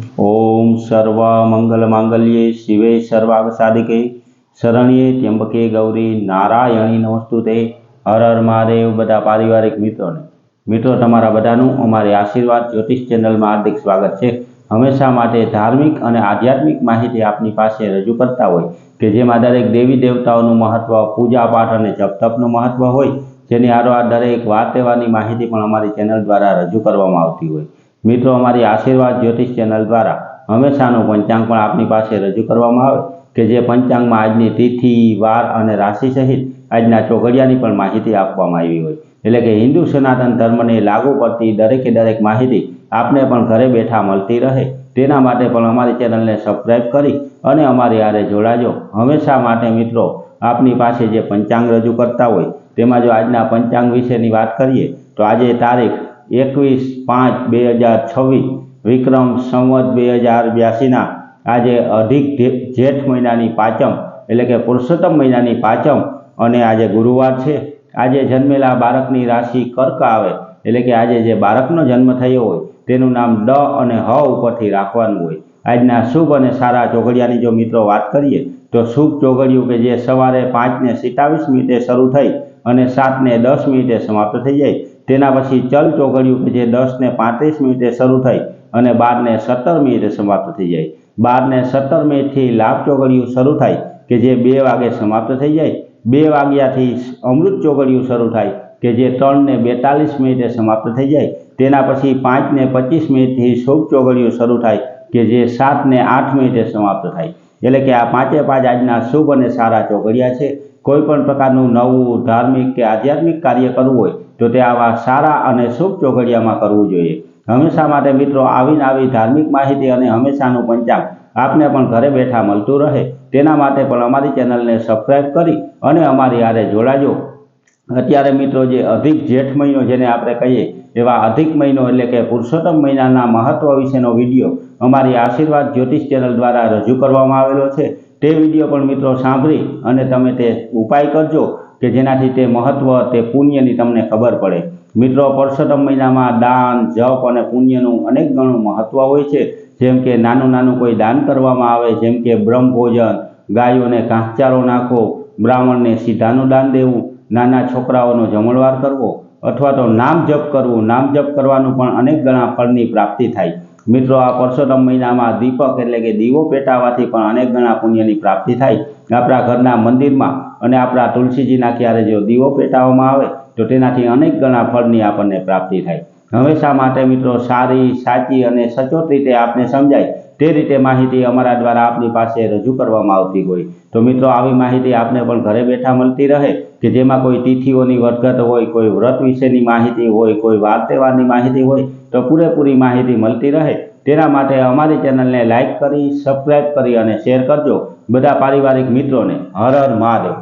ओम सर्व मंगल मांगल्ये शिवे सर्वाग साधिके शरण्ये त्र्यंबके गौरी नारायणी नमस्तुते। हर हर महादेव। बधा पारिवारिक मित्रों तमारा बधानुं अमारी आशीर्वाद ज्योतिष चेनल में हार्दिक स्वागत है। हमेशा माटे धार्मिक और आध्यात्मिक माहिती आपनी पासे रजू करता होय के जेमां दरेक देवी देवताओनुं महत्व, पूजा पाठ और जप तपनुं महत्व होय, जेनी हारोहार दरेक वार तहेवारनी माहिती पण अमारी चेनल द्वारा रजू करवामां आवती होय। मित्रों अमारी आशीर्वाद ज्योतिष चेनल द्वारा हमेशानुं पंचांग पण आपनी पासे रजू करवामां आवे के जे पंचांग में आजनी तिथि, वार और राशि सहित आजना चौघड़ियानी पण माहिती आपवामां आवी होय। एटले के हिंदू सनातन धर्म ने लागू पड़ती दरेके दरेक माहिती आपने पण घरे बैठा मळती रहे तेना माटे पण अमारी चेनल ने सब्सक्राइब करी अने अमारी हारे जोड़ाजो। हमेशा माटे मित्रों आपनी पासे जे पंचांग रजू करता होय तेमां जो आजना पंचांग विशेनी वात करीए तो आज तारीख 21/5/2026 विक्रम संवत 2082 आज अधिक जेठ महीनानी पाचम एटले के पुरुषोत्तम महीनानी पाचम अने आज गुरुवार है। आज जन्मेला बाळकनी राशि कर्क आवे एटले के आज जे बाळकनो जन्म थयो होय तेनुं नाम ड अने ह उपरथी राखवानुं होय। आजना शुभ अने सारा चौघड़ियानी जो मित्रों बात करिए तो शुभ चौघड़ियुं के जे सवारे 5:27 शरू थई अने 7:10 समाप्त थई जाय। तेना पछी चल चौघड़ियुं के जे 10:35 शरू थई अने 12:17 समाप्त थई जाय। 12:17 थी लाभ चौघड़ियुं शरू थाय के जे 2 वागे समाप्त थई जाय। 2 वाग्याथी अमृत चौघड़ियुं शरू थाय के जे 3:42 समाप्त थई जाय। तेना पछी 5:25 थी शुभ चौघड़ियुं शरू थाय के जे 7:08 समाप्त थाय। एटले के आ पांचे पांच आजना शुभ अने सारा चौघड़िया छे। कोईपण प्रकारनुं नवुं धार्मिक के आध्यात्मिक कार्य करवुं होय तो ते आवा सारा अने शुभ चौघड़ियामां करवुं जोईए। हमेशा माटे मित्रों आवी नवी धार्मिक माहिती अने हमेशानुं पंचांग आपने पण घरे बैठा मळतुं रहे तेना माटे पण अमारी चेनल ने सब्सक्राइब करी अने अमारी हारे जोड़ाजो। अत्यारे मित्रों जे अधिक जेठ महीनो जेने आपणे कहीए एवा अधिक महीनो एटले के पुरुषोत्तम महीनाना महत्व विशेनो विडियो अमारी आशीर्वाद ज्योतिष चेनल द्वारा रजू करवामां आवेलो छे। ते विडियो पण मित्रों सांभळी अने तमे ते उपाय करजो के जेनाथी ते महत्व ते पुण्यनी तमने खबर पड़े। मित्रों पुरुषोत्तम महीनामां दान, जप अने पुण्यनुं अनेक गणुं महत्व होय छे। जेम के नानुं नानुं कोई दान करवामां आवे, जेम के ब्रह्म भोजन, गायोने घासचारो नाखो, ब्राह्मणने सीधानुं दान देवुं, नाना छोकराओनो जमणवार करवो अथवा तो नाम जप करवुं। नाम जप करवानुं पण अनेक गणा फळनी प्राप्ति थाय। मित्रों आ पुरुषोत्तम महीनामां दीपक एटले के दीवो पेटावाथी पण अनेक गणा पुण्यनी प्राप्ति थाय। आपणा घરના મંદિરમાં અને આપણા તુલસીજીના ક્યારે જો દીવો પેટાવવામાં આવે તો તેનાથી અનેક ગણા ફળની આપણને પ્રાપ્તિ થાય। હંમેશા માટે મિત્રો સારી, સાચી અને સચોટ રીતે આપને સમજાય તે રીતે માહિતી અમારા દ્વારા આપની પાસે રજૂ કરવામાં આવતી હોય। તો મિત્રો આવી માહિતી આપને પણ ઘરે બેઠા મળતી રહે કે જેમાં કોઈ તિથિઓની વધઘટ હોય, કોઈ વ્રત વિશેની માહિતી હોય, કોઈ વાર તહેવારની માહિતી હોય તો પૂરેપૂરી માહિતી મળતી રહે તેના માટે અમારી ચેનલને લાઇક કરી, સબસ્ક્રાઇબ કરી અને શેર કરજો બધા પારિવારિક મિત્રોને। હર હર મહાદેવ।